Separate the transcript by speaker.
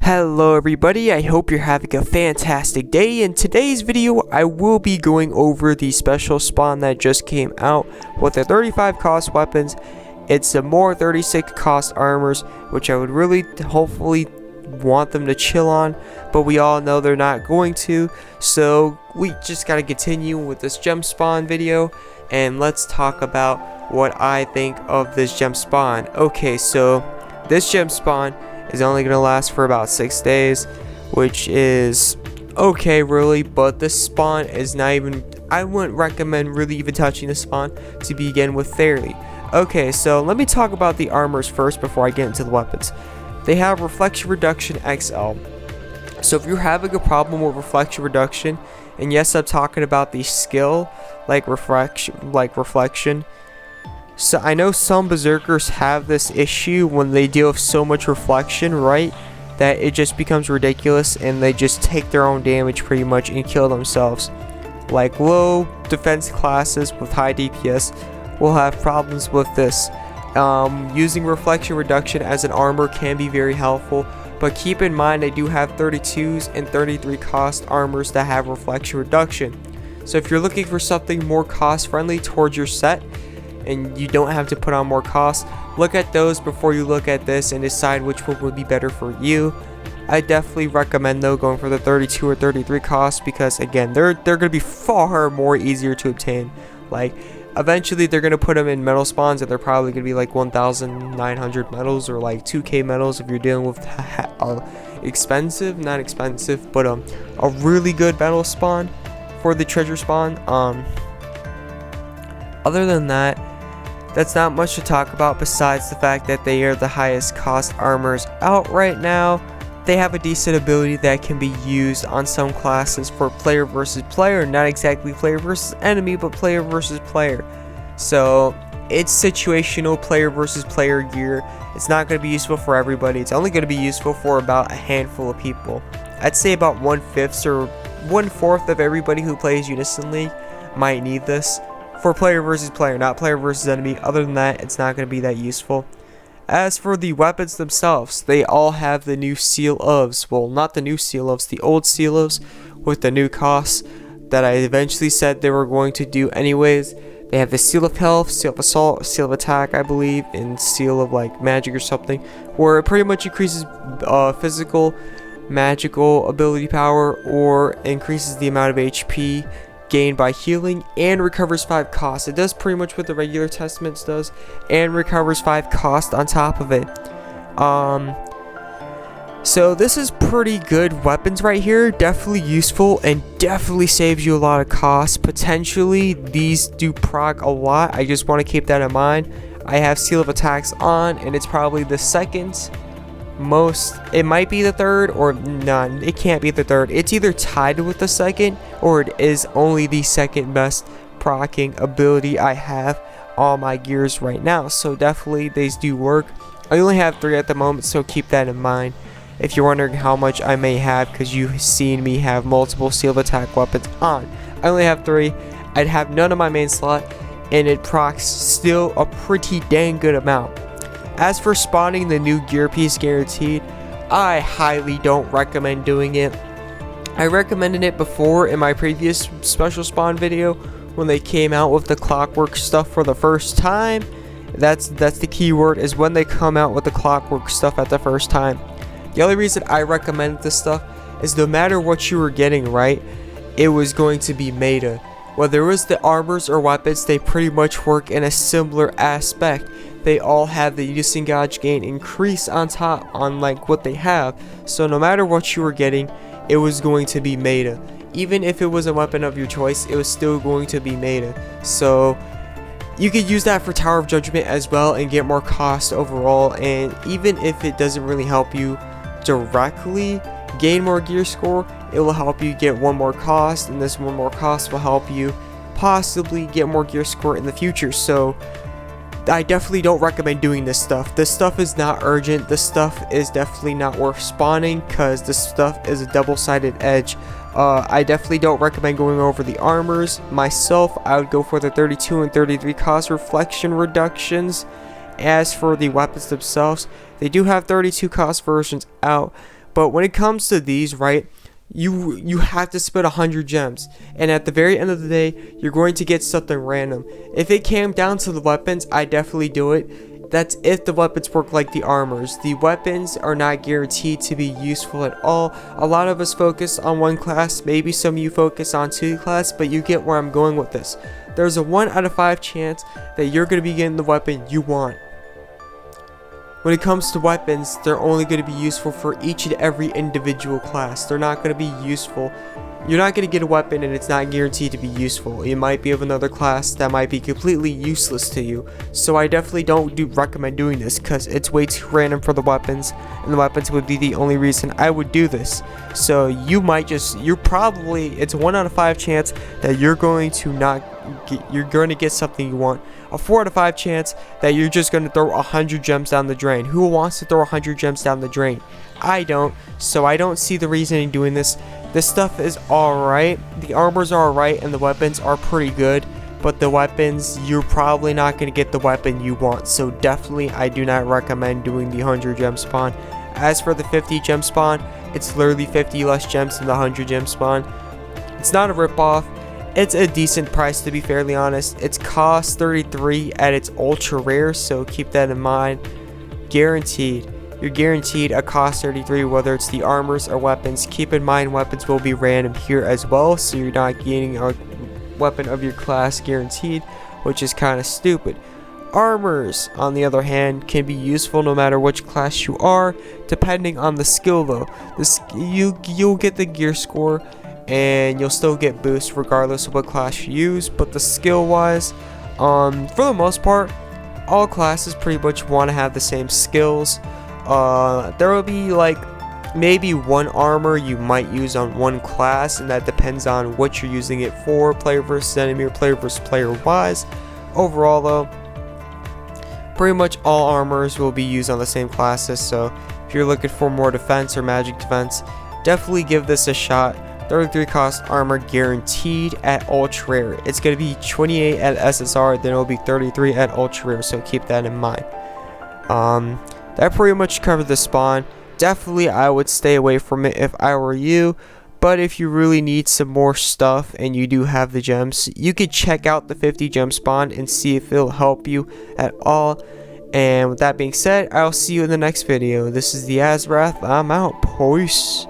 Speaker 1: Hello everybody, I hope you're having a fantastic day. In today's video, I will be going over the special spawn that just came out with the 35 cost weapons. It's some more 36 cost armors, which I would really hopefully want them to chill on, but we all know they're not going to. So we just gotta continue with this gem spawn video, and let's talk about what I think of this gem spawn. Okay, so this gem spawn is only going to last for about 6 days, which is okay really, but this spawn is not even, I wouldn't recommend really even touching this spawn to begin with fairly. Okay, so let me talk about the armors first before I get into the weapons. They have reflection reduction XL. So if you're having a problem with reflection reduction, and yes, I'm talking about the skill like reflection. So I know some berserkers have this issue when they deal with so much reflection, right, that it just becomes ridiculous and they just take their own damage pretty much and kill themselves. Like low defense classes with high DPS will have problems with this. Using reflection reduction as an armor can be very helpful, but keep in mind I do have 32s and 33 cost armors that have reflection reduction. So if you're looking for something more cost friendly towards your set and you don't have to put on more costs, look at those before you look at this and decide which one would be better for you. I definitely recommend though going for the 32 or 33 costs, because again they're going to be far more easier to obtain. Like eventually they're going to put them in metal spawns and they're probably going to be like 1,900 metals or like 2k metals if you're dealing with expensive, not expensive, but a really good metal spawn for the treasure spawn. Other than that, that's not much to talk about besides the fact that they are the highest cost armors out right now. They have a decent ability that can be used on some classes for player versus player, not exactly player versus enemy, but player versus player. So it's situational player versus player gear. It's not going to be useful for everybody. It's only going to be useful for about a handful of people. I'd say about 1/5 or 1/4 of everybody who plays Unison League might need this for player versus player, not player versus enemy. Other than that, it's not going to be that useful. As for the weapons themselves, they all have the new seal ofs. Well, not the new seal ofs, the old seal ofs with the new costs that I eventually said they were going to do anyways. They have the seal of health, seal of assault, seal of attack, I believe, and seal of like magic or something, where it pretty much increases physical, magical ability power, or increases the amount of HP gained by healing, and recovers 5 cost. It does pretty much what the regular testaments does, and recovers 5 cost on top of it. So this is pretty good weapons right here. Definitely useful and definitely saves you a lot of cost. Potentially these do proc a lot. I just want to keep that in mind. I have seal of attacks on, and it's probably the second most, it might be the third, or none. It can't be the third. It's either tied with the second, or it is only the second best proccing ability I have on my gears right now. So definitely these do work. I only have 3 at the moment, so keep that in mind if you're wondering how much I may have, because you've seen me have multiple seal of attack weapons on. I only have 3. I'd have none on my main slot, and it procs still a pretty dang good amount. As for spawning the new gear piece guaranteed, I highly don't recommend doing it. I recommended it before in my previous special spawn video when they came out with the clockwork stuff for the first time. That's the key word, is when they come out with the clockwork stuff at the first time. The only reason I recommend this stuff is no matter what you were getting, right, it was going to be meta. Whether it was the armors or weapons, they pretty much work in a similar aspect. They all have the Unison Gauge gain increase on top on like what they have. So no matter what you were getting, it was going to be meta. Even if it was a weapon of your choice, it was still going to be meta. So you could use that for Tower of Judgment as well and get more cost overall. And even if it doesn't really help you directly gain more gear score, it will help you get 1 more cost, and this 1 more cost will help you possibly get more gear score in the future. So I definitely don't recommend doing this stuff. This stuff is not urgent. This stuff is definitely not worth spawning, because this stuff is a double-sided edge. I definitely don't recommend going over the armors. Myself, I would go for the 32 and 33 cost reflection reductions. As for the weapons themselves, they do have 32 cost versions out, But when it comes to these, right, you have to spend 100 gems, and at the very end of the day, you're going to get something random. If it came down to the weapons, I definitely do it. That's if the weapons work like the armors. The weapons are not guaranteed to be useful at all. A lot of us focus on one class, maybe some of you focus on two class, but you get where I'm going with this. There's a 1 out of 5 chance that you're going to be getting the weapon you want. When it comes to weapons, they're only going to be useful for each and every individual class. They're not going to be useful. You're not going to get a weapon and it's not guaranteed to be useful. It might be of another class that might be completely useless to you. So I definitely don't recommend doing this, because it's way too random for the weapons, and the weapons would be the only reason I would do this. So you might just, it's a 1 out of 5 chance that you're going to get something you want. A 4 out of 5 chance that you're just going to throw 100 gems down the drain. Who wants to throw 100 gems down the drain? I don't, so I don't see the reason in doing this. This stuff is alright, the armors are alright, and the weapons are pretty good, but the weapons, you're probably not going to get the weapon you want, so definitely I do not recommend doing the 100 gem spawn. As for the 50 gem spawn, it's literally 50 less gems than the 100 gem spawn. It's not a ripoff. It's a decent price, to be fairly honest. It's cost 33 at its ultra rare, so keep that in mind. Guaranteed. You're guaranteed a cost 33, whether it's the armors or weapons. Keep in mind, weapons will be random here as well, so you're not getting a weapon of your class guaranteed, which is kind of stupid. Armors, on the other hand, can be useful no matter which class you are, depending on the skill though. You'll get the gear score, and you'll still get boost regardless of what class you use, but the skill wise, for the most part, all classes pretty much want to have the same skills. There will be like maybe one armor you might use on one class, and that depends on what you're using it for, player versus enemy or player versus player wise. Overall though, pretty much all armors will be used on the same classes, so if you're looking for more defense or magic defense, definitely give this a shot. 33 cost armor guaranteed at ultra rare. It's going to be 28 at SSR, then it will be 33 at ultra rare, so keep that in mind. That pretty much covered the spawn. Definitely I would stay away from it if I were you, but if you really need some more stuff and you do have the gems, you could check out the 50 gem spawn and see if it'll help you at all. And with that being said, I'll see you in the next video. This is the AzureWrath. I'm out. Peace.